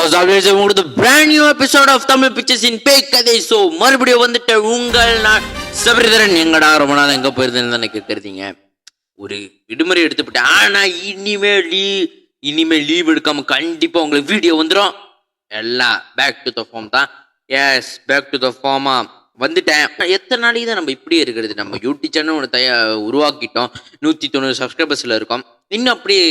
as always உங்களுக்கு brand new episode of Tamil Pictures in பேய் கதை. ஸோ மறுபடியும் வந்துட்டு உங்கள் நான் சபரிதரன். எங்கடா ரொம்ப நாள் எங்கே போயிருந்தேன்னு தானே கேட்குறீங்க. ஒரு விடுமுறை எடுத்துக்கிட்டேன். ஆனால் இனிமேல் லீவ் எடுக்காம கண்டிப்பாக உங்களுக்கு வீடியோ வந்துடும். எல்லாம் பேக் டு த ஃபார்ம் தான். எஸ், பேக் டு த ஃபார்மாக வந்துட்டேன். எத்தனை நாளைக்கு தான் நம்ம இப்படியே இருக்கிறது. நம்ம யூடியூப் சேனல் ஒன்று உருவாக்கிட்டோம். 190 சப்ஸ்கிரைபர்ஸில் இருக்கோம். இன்னும் அப்படியே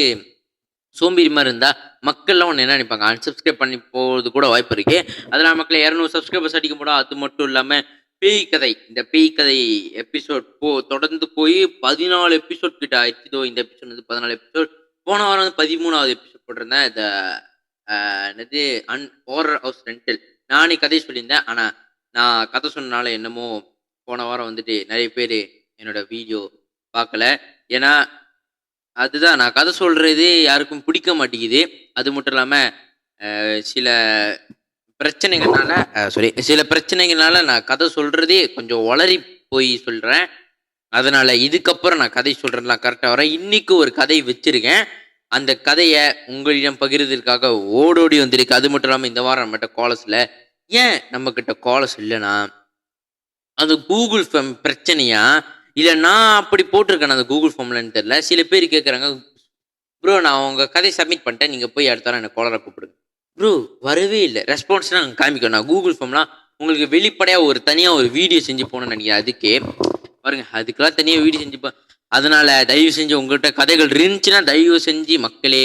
சோம்பேறி மாதிரி இருந்தால் மக்கள்லாம் ஒன்று என்ன நினைப்பாங்க, அன்சப்ஸ்கிரைப் பண்ணி போகிறது கூட வாய்ப்பு இருக்கு. அதனால் மக்களை 200 சப்ஸ்கிரைபர்ஸ் அடிக்க போட. அது மட்டும் இல்லாமல் பேய் கதை, இந்த பேய் கதை எபிசோட் தொடர்ந்து போய் 14 எபிசோட் கிட்ட ஆயிடுச்சு. இந்த எபிசோட் வந்து 14 எபிசோட். போன வாரம் வந்து 13வது எபிசோட் போட்டிருந்தேன். இந்த என்னது ஹாரர் ஹவுஸ் ரெண்டல். நானே கதை சொல்லியிருந்தேன். ஆனால் நான் கதை சொன்னனால என்னமோ போன வாரம் வந்துட்டு நிறைய பேர் என்னோட வீடியோ பார்க்கல. ஏன்னா அதுதான், நான் கதை சொல்கிறது யாருக்கும் பிடிக்க மாட்டேங்குது. அது மட்டும் இல்லாமல் சில பிரச்சனைகள்னால நான் கதை சொல்கிறதே கொஞ்சம் உளறி போய் சொல்கிறேன். அதனால் இதுக்கப்புறம் நான் கதை சொல்கிறேன்லாம் கரெக்டாக வரேன். இன்றைக்கி ஒரு கதை வச்சுருக்கேன். அந்த கதையை உங்களிடம் பகிர்றதுக்காக ஓடோடி வந்திருக்கு. அது மட்டும் இல்லாமல் இந்த வாரம் நம்மகிட்ட காலர்ஸில் ஏன் நம்மக்கிட்ட காலர்ஸ் இல்லைன்னா அது கூகுள் ஃபார்ம் பிரச்சனையா இல்லை நான் அப்படி போட்டிருக்கேன் அந்த கூகுள் ஃபார்ம்லன்னு தெரில. சில பேர் கேட்குறாங்க, ப்ரோ நான் உங்கள் கதையை சப்மிட் பண்ணிட்டேன், நீங்கள் போய் அடுத்த வாரம் எனக்கு காலரை கூப்பிடுங்க. ப்ரோ வரவே இல்லை, ரெஸ்பான்ஸ்லாம் நாங்கள் காமிக்கணும். நான் கூகுள் ஃபார்ம்லாம் உங்களுக்கு வெளிப்படையாக தனியாக ஒரு வீடியோ செஞ்சு போகணும்னு நினைக்கிறேன். அதுக்கே பாருங்க, அதுக்கெல்லாம் தனியாக வீடியோ செஞ்சுப்பேன். அதனால் தயவு செஞ்சு உங்கள்கிட்ட கதைகள் இருந்துச்சுன்னா தயவு செஞ்சு மக்களே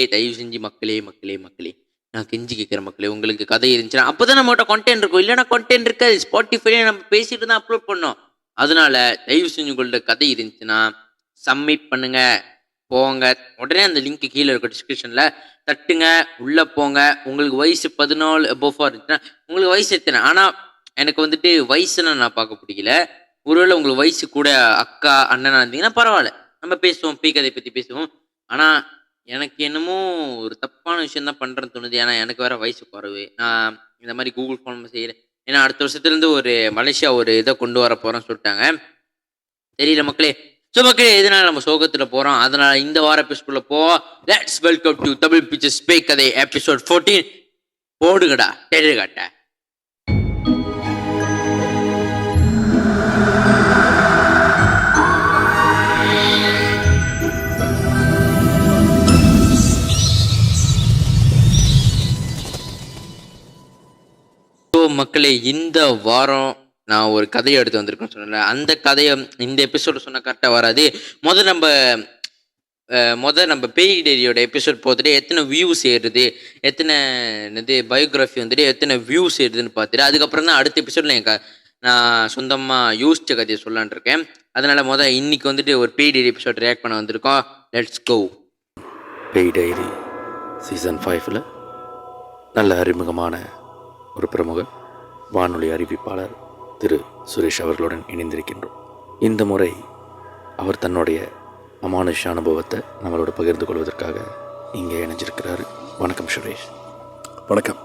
நான் கெஞ்சி கேட்குறேன் மக்களே, உங்களுக்கு கதை இருந்துச்சுன்னா அப்போ தான் நம்மகிட்ட கண்டென்ட் இருக்கும். இல்லைனா கண்டென்ட் இருக்காது. ஸ்பாட்டிஃபைல நம்ம பேசிட்டு தான் அப்லோட் பண்ணோம். அதனால தயவு செஞ்சு உங்கள்ட்ட கதை இருந்துச்சுன்னா சப்மிட் பண்ணுங்க, போங்க. உடனே அந்த லிங்க் கீழே இருக்க டிஸ்கிரிப்ஷனில் தட்டுங்க, உள்ளே போங்க. உங்களுக்கு வயசு 14 அபோவ் இருந்துச்சுன்னா உங்களுக்கு வயசு எத்தனை. ஆனால் எனக்கு வந்துட்டு வயசுன்னு நான் பார்க்க பிடிக்கல. ஒருவேளை உங்களுக்கு வயசு கூட அக்கா அண்ணனா இருந்தீங்கன்னா பரவாயில்ல, நம்ம பேசுவோம், பேய் கதை பற்றி பேசுவோம். ஆனால் எனக்கு என்னமோ ஒரு தப்பான விஷயம் தான் பண்ணுறேன்னு தோணுது. ஏன்னா எனக்கு வேறு வயசு குறைவு. நான் இந்த மாதிரி கூகுள் ஃபார்ம் செய்கிறேன். ஏன்னா அடுத்த வருஷத்துலேருந்து ஒரு மலேசியா ஒரு இதை கொண்டு வர போகிறோன்னு சொல்லிட்டாங்க. தெரியல மக்களே. ஸோ மக்களே, இதனால் நம்ம சோகத்தில் போகிறோம். அதனால் இந்த வார எபிசோடில் போவோம். Let's welcome to Tamil pictures பேய் கதை எபிசோட் 14. போடுங்கடா டெலிகாட்ட. மக்களே, இந்த வாரம் நான் ஒரு கதையை எடுத்து வந்திருக்கேன்னு சொன்னல. அந்த கதையை இந்த எபிசோடு சொன்னால் கரெக்டாக வராது. முதல் நம்ம பேய் டைரியோட எபிசோட் பார்த்துட்டு எத்தனை வியூஸ் ஏறுது, எத்தனை பயோகிராஃபி வந்துட்டு எத்தனை வியூஸ் ஏறுதுன்னு பார்த்துட்டு அதுக்கப்புறம் தான் அடுத்த எபிசோடில் நான் சொந்தமாக யோசித்த கதையை சொல்லலான் இருக்கேன். அதனால் இன்னைக்கு வந்துட்டு ஒரு பேய் டைரி எபிசோட் ரியாக்ட் பண்ண வந்திருக்கோம். Let's go. பேய் டைரி சீசன் 5ல் நல்ல அறிமுகமான ஒரு பிரமுக வானொலி அறிவிப்பாளர் திரு சுரேஷ் அவர்களுடன் இணைந்திருக்கின்றோம். இந்த முறை அவர் தன்னுடைய அமானுஷ அனுபவத்தை நம்மளோட பகிர்ந்து கொள்வதற்காக இங்கே இணைஞ்சிருக்கிறாரு. வணக்கம் சுரேஷ். வணக்கம்.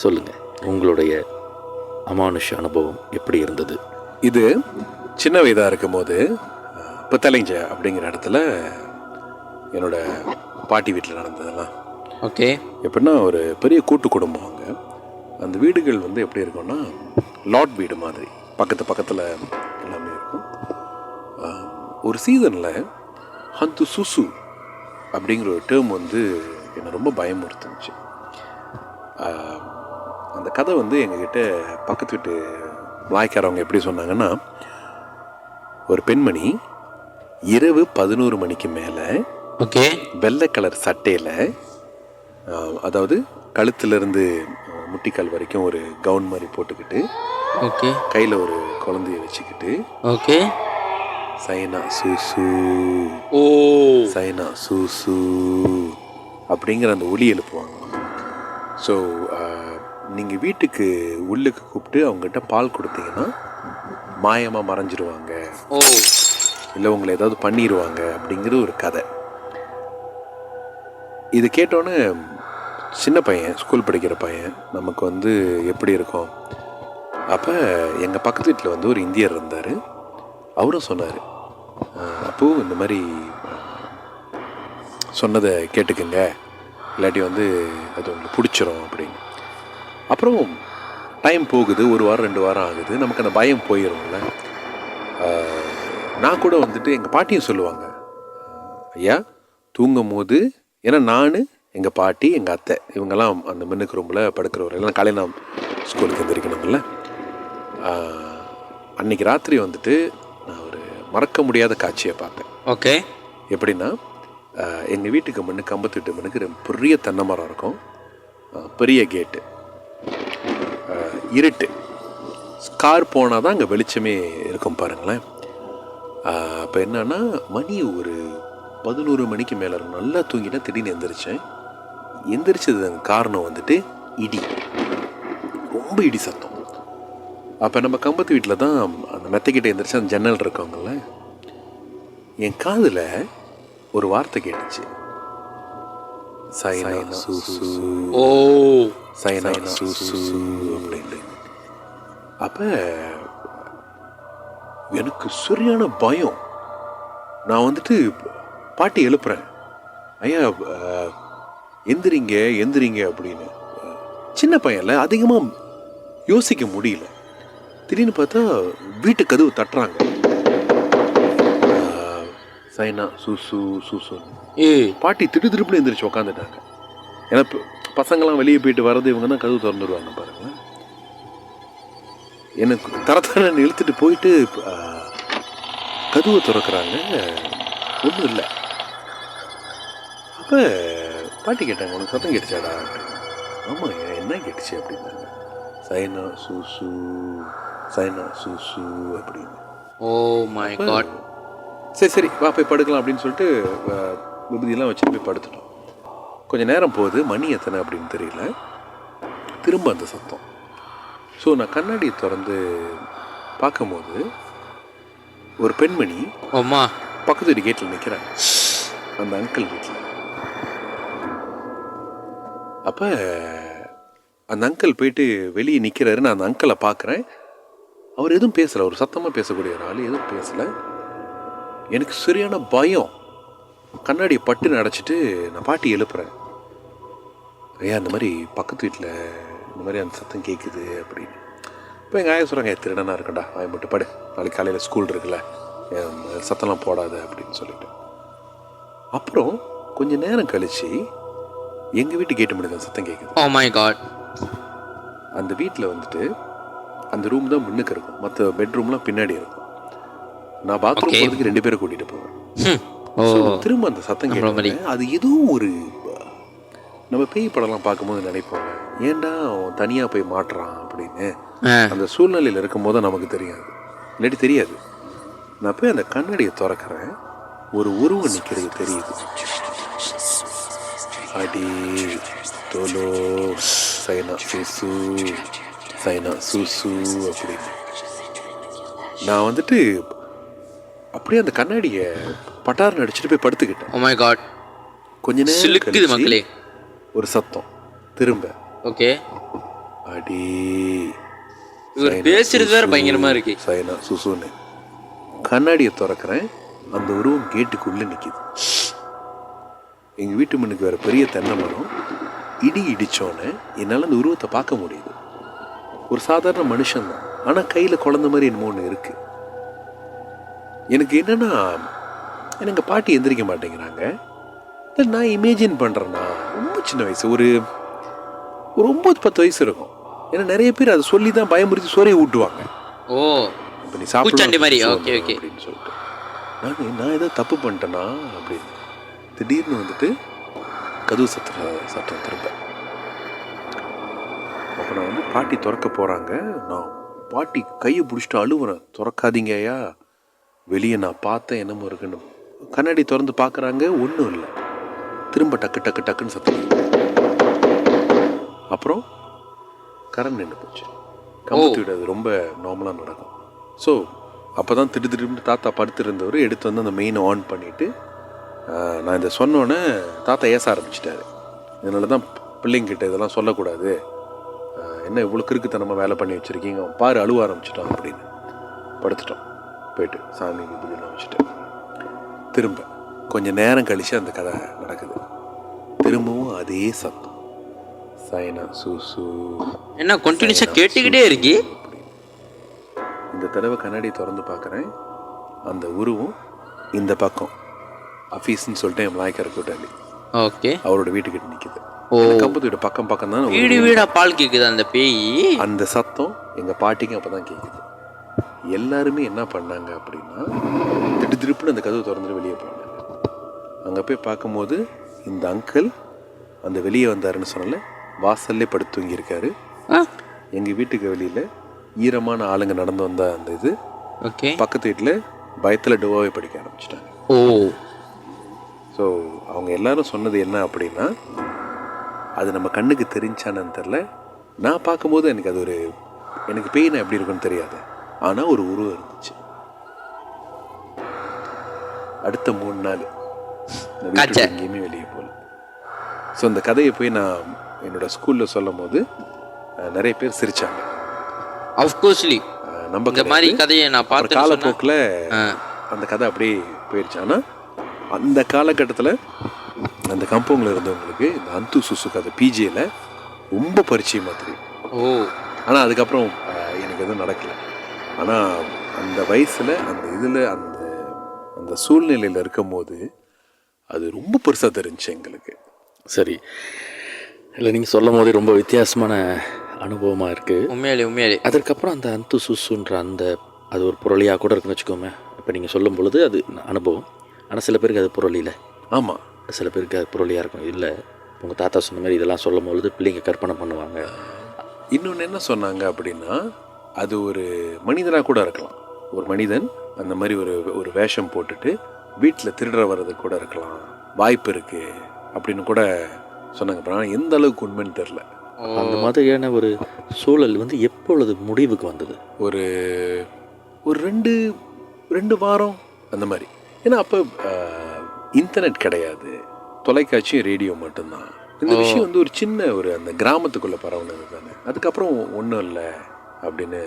சொல்லுங்கள், உங்களுடைய அமானுஷ அனுபவம் எப்படி இருந்தது? இது சின்ன வயதாக இருக்கும் போது புத்தலைஞ்ச அப்படிங்கிற இடத்துல என்னோட பாட்டி வீட்டில் நடந்ததெல்லாம். ஓகே. எப்படின்னா ஒரு பெரிய கூட்டு குடும்பம். அங்கே அந்த வீடுகள் வந்து எப்படி இருக்கும்னா லாட் வீடு மாதிரி பக்கத்தில் எல்லாமே இருக்கும். ஒரு சீசனில் ஹந்து சுசு அப்படிங்கிற ஒரு டேர்ம் வந்து என்னை ரொம்ப பயமுறுத்துச்சு. அந்த கதை வந்து எங்ககிட்ட பக்கத்து வீட்டு வாய்க்காரவங்க எப்படி சொன்னாங்கன்னா, ஒரு பெண்மணி இரவு 11 மணிக்கு மேலே ஓகே வெள்ளை கலர் சட்டையில், அதாவது கழுத்துலேருந்து முட்டிக்கால் வரைக்கும் ஒரு கவுன் மாதிரி போட்டுக்கிட்டு, ஓகே, கையில் ஒரு குழந்தைய வச்சுக்கிட்டு, ஓகே, சைனா சூசு சைனா சூசு அப்படிங்கிற அந்த ஒலி எழுப்புவாங்க. ஸோ நீங்கள் வீட்டுக்கு உள்ளுக்கு கூப்பிட்டு அவங்ககிட்ட பால் கொடுத்தீங்கன்னா மாயமாக மறைஞ்சிருவாங்க, இல்லை உங்களை ஏதாவது பண்ணிடுவாங்க அப்படிங்கிற ஒரு கதை. இது கேட்டோன்னே சின்ன பையன், ஸ்கூல் படிக்கிற பையன், நமக்கு வந்து எப்படி இருக்கும். அப்போ எங்கள் பக்கத்து வீட்டில் வந்து ஒரு இந்தியர் இருந்தார். அவரும் சொன்னார், அப்போது இந்த மாதிரி சொன்னதை கேட்டுக்குங்க, இல்லாட்டி வந்து அது உங்களுக்கு பிடிச்சிரும் அப்படின்னு. அப்புறம் டைம் போகுது, 1 வாரம் 2 வாரம் ஆகுது, நமக்கு அந்த பயம் போயிடும்ல. நான் கூட வந்துட்டு எங்கள் பாட்டியும் சொல்லுவாங்க, ஐயா தூங்கும் போது, ஏன்னா நான் எங்கள் பாட்டி எங்கள் அத்தை இவங்கெல்லாம் அந்த மின்னுக்கு ரூமில் படுக்கிறவர் எல்லாம் காலையில் நான் ஸ்கூலுக்கு எழுந்திரிக்கணும்ல. அன்றைக்கி ராத்திரி வந்துட்டு நான் ஒரு மறக்க முடியாத காட்சியை பார்த்தேன். ஓகே. எப்படின்னா, எங்கள் வீட்டுக்கு முன்னுக்கு 58 மணிக்கு பெரிய தென்னை மரம் இருக்கும், பெரிய கேட்டு, இருட்டு, கார் போனால் தான் அங்கே வெளிச்சமே இருக்கும் பாருங்களேன். அப்போ என்னன்னா மணி ஒரு 11 மணிக்கு மேலே இருக்கும். நல்லா தூங்கிட்டேன், திடீர்னு எந்திரிச்சது காரணம் வந்துட்டு இடி, ரொம்ப இடி சத்தம். அப்போ நம்ம கம்பத்து வீட்டில் தான் அந்த மெத்தைக்கிட்ட எந்திரிச்சு அந்த ஜன்னல் இருக்கவங்கள, என் காதில் ஒரு வார்த்தை கேட்டுச்சு, சைனா சூசு. ஓ, சைனா சூசு அப்படின்னு. அப்போ எனக்கு சரியான பயம். நான் வந்துட்டு பாட்டி எழுப்புறேன், ஐயா எந்திரிங்க எந்திரிங்க அப்படின்னு. சின்ன பையன்ல அதிகமாக யோசிக்க முடியல. திடீர்னு பார்த்தா வீட்டு கதவு தட்டுறாங்க, சைனா சூசு சூசுன்னு. பாட்டி திடுதிருப்புன்னு எந்திரிச்சு உக்காந்துட்டாங்க. ஏன்னா பசங்களாம் வெளியே போயிட்டு வர்றது, இவங்க தான் கதவு திறந்துடுவாங்க பாருங்களேன். எனக்கு தரத்தரன்னு இழுத்துட்டு போயிட்டு கதவை திறக்கிறாங்க, ஒன்றும் இல்லை. அப்போ பாட்டி கேட்டாங்க, உனக்கு சத்தம் கேட்டுச்சாடா? ஆமாம், என்ன கேட்டுச்சு அப்படின்னாங்க. சைனா சூசு சைனா சூசு அப்படின்னு. Oh my god. சரி வா போய் படுக்கலாம் அப்படின்னு சொல்லிட்டு விபதியெல்லாம் வச்சுட்டு போய் படுத்துட்டோம். கொஞ்சம் நேரம் போகுது, மணி எத்தனை அப்படின்னு தெரியல, திரும்ப அந்த சத்தம். ஸோ நான் கண்ணாடியை திறந்து பார்க்கும்போது ஒரு பெண்மணி பக்கத்து வீட்டு கேட்டில் நிற்கிறாங்க, அந்த அங்கிள் வீட்டில். அப்போ அந்த அங்கிள் போயிட்டு வெளியே நிற்கிறாரு. நான் அந்த அங்கிளை பார்க்குறேன். அவர் எதுவும் பேசலை, ஒரு சத்தமாக பேசக்கூடிய ஒரு ஆள், எதுவும் பேசலை. எனக்கு சரியான பயம். கண்ணாடியை பட்டுன்னு அடைச்சிட்டு நான் பாட்டி எழுப்புறேன், ஐயா இந்த மாதிரி பக்கத்து வீட்டில் இந்த மாதிரி அந்த சத்தம் கேட்குது அப்படின்னு. இப்போ எங்கள் ஆயா சொல்கிறாங்க, திருடனா இருக்கண்டா, ஆய மட்டும் படு, நாளைக்கு காலையில் ஸ்கூல் இருக்குல்ல, சத்தம்லாம் போடாத அப்படின்னு சொல்லிட்டு. அப்புறம் கொஞ்சம் நேரம் கழிச்சு எங்கள் வீட்டு கேட்டு முடியாது சத்தம் கேட்குது. Oh my god. அந்த வீட்டில் வந்துட்டு அந்த ரூம் தான் முன்னுக்கு இருக்கும், மற்ற பெட்ரூம்லாம் பின்னாடி இருக்கும். நான் பாத்ரூம் போகிறதுக்கு 2 பேரை கூட்டிகிட்டு போவேன். திரும்ப அந்த சத்தம் கேட்குது. அது எதுவும் ஒரு, நம்ம பேய் படம்லாம் பார்க்கும்போது நினைப்போங்க, ஏன்டா அவன் தனியாக போய் மாட்டுறான் அப்படின்னு. அந்த சூழ்நிலையில் இருக்கும்போது நமக்கு தெரியாது, இல்லாட்டி தெரியாது. நான் போய் அந்த கண்ணாடியை திறக்கிறேன், ஒரு உருவம் நிற்கிறது தெரியுது. அடி தோலோ சைனா சூசு சைனா சூசு அப்படின்னு. நான் வந்துட்டு அப்படியே அந்த கண்ணாடியை பட்டார்னு அடிச்சுட்டு போய் படுத்துக்கிட்டேன். ஓ மை காட். கொஞ்ச நேரம் மக்களே ஒரு சத்தம் திரும்ப. ஓகே. அடி இவர் பேசுறது வேற பயங்கரமா இருக்கு. சைனா சுசுன்னு. கண்ணாடியை திறக்கிறேன், அந்த உருவம் கேட்டுக்குள்ள நிக்குது. எங்க வீட்டு முன்னுக்கு வேற பெரிய தென்னை மரம், இடி இடிச்சோன்னு என்னால் அந்த உருவத்தை பார்க்க முடியுது. ஒரு சாதாரண மனுஷன் தான், ஆனால் கையில் குழந்த மாதிரி என்னமோ ஒன்று இருக்கு. எனக்கு என்னன்னா, எனக்கு பாட்டி எந்திரிக்க மாட்டேங்கிறாங்க. இல்லை நான் இமேஜின் பண்ணுறேன்னா, ரொம்ப சின்ன வயசு, ஒரு 9-10 வயசு இருக்கும். ஏன்னா நிறைய பேர் அதை சொல்லி தான் பயமுறுத்தி சோறையை ஊட்டுவாங்க. ஓ, இப்போ நீ சாப்பிட மாதிரி ஓகே ஓகே அப்படின்னு சொல்லிட்டு நான் ஏதோ தப்பு பண்ணிட்டேன்னா அப்படின்னு. திடீர்னு வந்துட்டு கதவு சத்தம் திரும்ப. அப்போ நான் வந்து பாட்டி திறக்க போகிறாங்க. நான் பாட்டி கையை பிடிச்சிட்டு அழுவுறேன், திறக்காதீங்க ஐயா, வெளியே நான் பார்த்தேன் என்னமோ இருக்குன்னு. கண்ணாடி திறந்து பார்க்குறாங்க, ஒன்றும் இல்லை. திரும்ப டக்கு டக்கு டக்குன்னு சத்தம். அப்புறம் கரண்ட் நின்று போச்சு. கம்பத்து வீடு அது ரொம்ப நார்மலாக நடக்கும். ஸோ அப்போ தான் திடீர்னு தாத்தா படுத்துருந்தவர் எடுத்து வந்து அந்த மெயினை ஆன் பண்ணிவிட்டு, நான் இதை சொன்னோன்னே தாத்தா ஏச ஆரம்பிச்சிட்டாரு. இதனால தான் பிள்ளைங்கிட்ட இதெல்லாம் சொல்லக்கூடாது, என்ன இவ்வளோ கிறுக்குத்தனமாக வேலை பண்ணி வச்சுருக்கீங்க, பாரு அழுவ ஆரம்பிச்சிட்டோம் அப்படின்னு. படுத்துட்டோம். போயிட்டு சாமி இப்படிலாம் வச்சுட்டு திரும்ப கொஞ்சம் நேரம் கழித்து அந்த கதை நடக்குது. திரும்பவும் அதே சத்தம், சைனா சூசு. என்ன கண்டினியூஸா கேட்டுக்கிட்டே இருக்கு. இந்த தடவை கண்ணாடி திறந்து பார்க்குறேன், அந்த உருவம் இந்த பக்கம் ஆஃபீஸ்ன்னு சொல்லிட்டு என் மலாய்க்கரை கூட்டாளி ஓகே அவரோட வீட்டுக்கிட்ட நிற்கிது. ஓ கம்பத்து வீடு பக்கம் பக்கம் தான். வீடு வீடா பால் கேக்குது அந்த பேய். அந்த சத்தம் எங்கள் பாட்டிக்கும் அப்போ தான் கேட்குது. எல்லாருமே என்ன பண்ணாங்க அப்படின்னா திருப்புன்னு அந்த கதவு திறந்துட்டு வெளியே போனாங்க. அங்கே போய் பார்க்கும்போது இந்த அங்கிள் அந்த வெளியே வந்தாருன்னு சொன்னால வாசல்லே படுத்து தூங்கியிருக்காரு. எங்கள் வீட்டுக்கு வெளியில் ஈரமான ஆளுங்க நடந்து வந்த அந்த இது ஓகே பக்கத்து வீட்டில் பயத்தில் டோவாவே படிக்க ஆரம்பிச்சிட்டாங்க. ஓ ஸோ அவங்க எல்லாரும் சொன்னது என்ன அப்படின்னா, அது நம்ம கண்ணுக்கு தெரிஞ்சானு தெரில, நான் பார்க்கும்போது எனக்கு அது ஒரு எனக்கு பெயின் எப்படி இருக்குன்னு தெரியாது, ஆனால் ஒரு உருவம் இருந்துச்சு. அடுத்த 3 நாள் எங்கேயுமே வெளியே போகல. ஸோ அந்த கதையை போய் நான் என்னோட ஸ்கூலில் சொல்லும் போது நிறைய பேர் சிரிச்சாங்க. ஆஃப்கோர்ஸ்லி நம்ம இந்த மாதிரி கதையை நான் பார்த்து காலப்போக்கில் அந்த கதை அப்படியே போயிடுச்சு. ஆனால் அந்த காலகட்டத்தில் அந்த கம்பவுண்டில் இருந்தவங்களுக்கு இந்த அந்து சுசு கதை பிஜேல ரொம்ப பரிச்சயமாக தெரியும். ஆனால் அதுக்கப்புறம் எனக்கு எதுவும் நடக்கலை. ஆனால் அந்த வயசில் அந்த இதில் அந்த அந்த சூழ்நிலையில் இருக்கும் போது அது ரொம்ப பெருசாக தெரிஞ்சு எங்களுக்கு. சரி, இல்லை நீங்கள் சொல்லும் போதே ரொம்ப வித்தியாசமான அனுபவமாக இருக்குது. உண்மையாலே அதற்கப்புறம் அந்த அந்து சுசுன்ற அந்த அது ஒரு புரளியாக கூட இருக்குன்னு வச்சுக்கோமே. இப்போ நீங்கள் சொல்லும் பொழுது அது அனுபவம், ஆனால் சில பேருக்கு அது புரளியில். ஆமாம், சில பேருக்கு அது புரளியாக இருக்கும். இல்லை உங்கள் தாத்தா சொன்ன மாதிரி இதெல்லாம் சொல்லும் பொழுது பிள்ளைங்க கற்பனை பண்ணுவாங்க. இன்னொன்று என்ன சொன்னாங்க அப்படின்னா, அது ஒரு மனிதனாக கூட இருக்கலாம். ஒரு மனிதன் அந்த மாதிரி ஒரு வேஷம் போட்டுட்டு வீட்டில் திருடுற வர்றது கூட இருக்கலாம், வாய்ப்பு இருக்குது அப்படின்னு கூட சொன்னாங்க. ஆனால் எந்த அளவுக்கு உண்மைன்னு தெரில. அந்த மாதிரியான ஒரு சூழல் வந்து எப்பொழுது முடிவுக்கு வந்தது? ஒரு 2 வாரம் அந்த மாதிரி. ஏன்னா அப்போ இன்டர்நெட் கிடையாது, தொலைக்காட்சியும் ரேடியோ மட்டும்தான். இந்த விஷயம் வந்து ஒரு சின்ன அந்த கிராமத்துக்குள்ளே பரவுனது தானே. அதுக்கப்புறம் ஒன்றும் இல்லை அப்படின்னு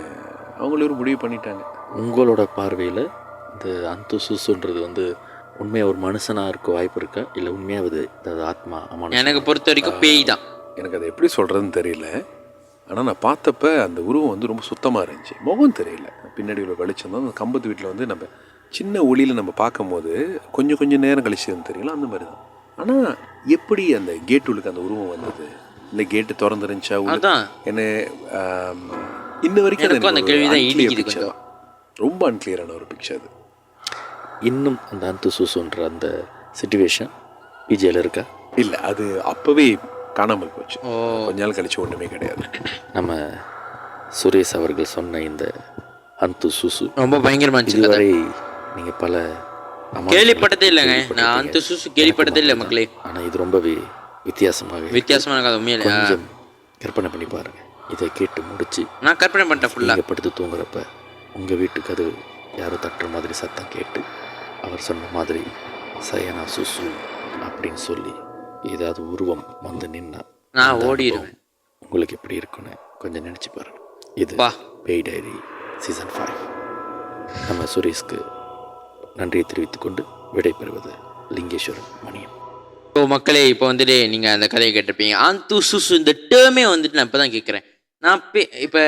அவங்களே ஒரு முடிவு பண்ணிட்டாங்க. உங்களோட பார்வையில் இந்த அந்து சுசுன்றது வந்து உண்மையாக ஒரு மனுஷனாக இருக்க வாய்ப்பு இருக்கா, இல்லை உண்மையாக அது ஆத்மா? எனக்கு பொறுத்த வரைக்கும் பேய் தான். எனக்கு அதை எப்படி சொல்கிறதுன்னு தெரியல. ஆனால் நான் பார்த்தப்ப அந்த உருவம் வந்து ரொம்ப சுத்தமாக இருந்துச்சு. முகம் தெரியல, பின்னாடி உள்ள வெளிச்சம் தான். அந்த கம்பத்து வீட்டில் வந்து நம்ம சின்ன ஒளியில் நம்ம பார்க்கும்போது கொஞ்சம் நேரம் கழிச்சுன்னு தெரியல, அந்த மாதிரி தான். ஆனால் எப்படி அந்த கேட்டுள்ளுக்கு அந்த உருவம் வந்தது, இல்லை கேட்டு திறந்துருந்துச்சா என்ன, இன்ன வரைக்கும் அந்த கேள்வி தான் ரொம்ப அன்கிளியரான ஒரு பிக்சர். அது இன்னும் அந்த அந்து சுசுன்ற அந்த சிச்சுவேஷன் பிஜேல இருக்கா? இல்லை, அது அப்போவே காணாமல் போச்சு. கொஞ்ச நாள் கழிச்சு ஒன்றுமே கிடையாது. நம்ம சுரேஷ் அவர்கள் சொன்ன இந்த அந்து சுசு ரொம்ப பயங்கரமா இருந்துச்சு. இதுவரை நீங்கள் பல கேள்விப்பட்டதே இல்லைங்க, நான் அந்து சுசு கேள்விப்பட்டதே இல்லை மக்களே. ஆனால் இது ரொம்பவே வித்தியாசமான கதை. உண்மையிலே கொஞ்சம் கற்பனை பண்ணி பாருங்க. இதை கேட்டு முடிச்சு நான் கற்பனை பண்ணிட்டேன் ஃபுல்லாக. படுத்து தூங்குறப்ப உங்கள் வீட்டுக்கு அது யாரோ தட்டுற மாதிரி சத்தம் கேட்டு அவர் சொன்ன மாதிரி சயனா சுசு அப்படின்னு சொல்லி ஏதாவது உருவம் வந்து நின்னா நான் ஓடிடுவேன். உங்களுக்கு எப்படி இருக்குன்னு கொஞ்சம் நினச்சி பாருங்க. இது பேய் டைரி சீசன் 5. நம்ம சுரேஷ்க்கு நன்றியை தெரிவித்துக்கொண்டு விடைபெறுவது லிங்கேஸ்வரன் மணியன். ஸோ மக்களே, இப்போ வந்துட்டு நீங்கள் அந்த கதையை கேட்டிருப்பீங்க. அந்து சுசு இந்த டேர்மே வந்துட்டு நான் இப்போ தான் கேட்குறேன். நான் இப்போ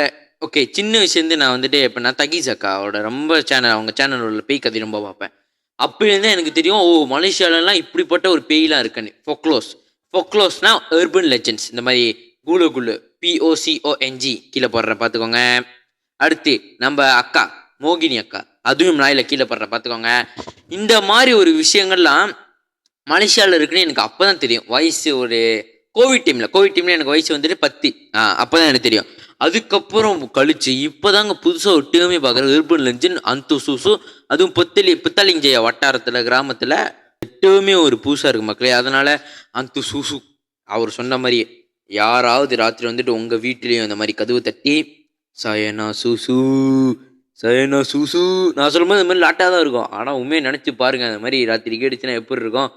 ஓகே, சின்ன வயசுலேருந்து நான் வந்துட்டு இப்போ நான் தகீஸ் அக்காவோட ரொம்ப அவங்க சேனல் உள்ள பேய் கதை ரொம்ப பார்ப்பேன். அப்படிலேருந்து எனக்கு தெரியும், மலேசியாலலாம் இப்படிப்பட்ட ஒரு பேய்லாம் இருக்குன்னு. ஃபொக்லோஸ்னா அர்பன் லெஜெண்ட்ஸ். இந்த மாதிரி குலு POCONG கீழே போடுறேன் பார்த்துக்கோங்க. அடுத்து நம்ம அக்கா மோகினி அக்கா, அதுவும் நாயில் கீழே போடுறேன் பார்த்துக்கோங்க. இந்த மாதிரி ஒரு விஷயங்கள்லாம் மலேசியாவில் இருக்குன்னு எனக்கு அப்போ தான் தெரியும். வயசு ஒரு கோவிட் டைமில் எனக்கு வயசு வந்துட்டு 10. அப்போ தான் எனக்கு தெரியும். அதுக்கப்புறம் கழிச்சு இப்போ தாங்க புதுசாக ஒரு டேர்மே பார்க்குறேன், அர்பன் லெஜெண்ட் அந்து சுசு. அதுவும் புத்தலிஞ்சையா வட்டாரத்தில் கிராமத்தில் டேர்மே ஒரு புதுசாக இருக்குது மக்களே. அதனால் அந்து சுசு அவர் சொன்ன மாதிரி யாராவது ராத்திரி வந்துட்டு உங்கள் வீட்டிலையும் இந்த மாதிரி கதவு தட்டி சயனா சுசு நான் சொல்லும்போது இந்த மாதிரி லாட்டாக தான் இருக்கும். ஆனால் உண்மையை நினச்சி பாருங்கள், அந்த மாதிரி ராத்திரி கேட்டுச்சுன்னா எப்படி இருக்கும்.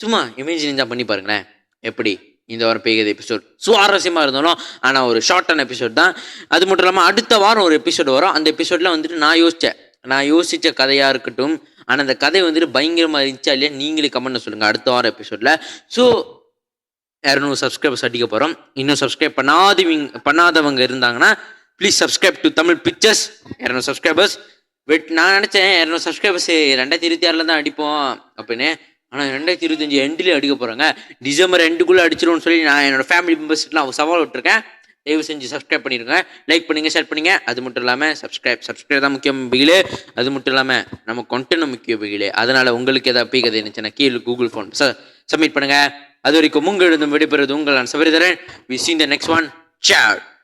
சும்மா இமேஜின் தான் பண்ணி பாருங்களேன் எப்படி இந்த வாரம் பேய்கதை எபிசோட் சுவாரஸ்யமாக இருந்தாலும் ஆனால் ஒரு ஷார்ட்டான எபிசோட் தான். அது மட்டும் இல்லாமல் அடுத்த வாரம் ஒரு எபிசோடு வரும். அந்த எபிசோடில் வந்துட்டு நான் யோசித்த கதையாக இருக்கட்டும், ஆனால் அந்த கதை வந்துட்டு பயங்கரமாக இருந்துச்சா இல்லையா நீங்களே கமெண்ட்ல சொல்லுங்கள் அடுத்த வாரம் எபிசோடில். ஸோ 200 சப்ஸ்கிரைபர்ஸ் அடிக்க போகிறோம். இன்னும் சப்ஸ்கிரைப் பண்ணாதவங்க இருந்தாங்கன்னா please subscribe to Tamil pictures. 200 subscribers. நான் நினச்சேன் 200 சப்ஸ்கிரைபர்ஸ் 2026 தான் அடிப்போம் அப்படின்னு. ஆனால் 2025 எண்டிலே அடிக்க போகிறாங்க. டிசம்பர் எண்டுக்குள்ளே அடிச்சிடும்னு சொல்லி நான் என்னோடய ஃபேமிலி மெம்பர்ஸ்லாம் சவால் விட்டுருக்கேன். தயவு செஞ்சு சப்ஸ்கிரைப் பண்ணிடுங்க, லைக் பண்ணுங்கள், ஷேர் பண்ணுங்கள். அது மட்டும் இல்லாமல் சப்ஸ்கிரைப் தான் முக்கியம் பிகிலே. அது மட்டும் இல்லாமல் நம்ம கண்டென்ட் முக்கியம் பிகிலே. அதனால் உங்களுக்கு எதாவது பீக்கதை இருந்துச்சுன்னா கீழே கூகுள் ஃபார்ம் சப்மிட் பண்ணுங்கள். அது வரைக்கும் உங்களிடம் விடைபெறுவது உங்கள் நான் Sabaritharan. We see the next one. Ciao.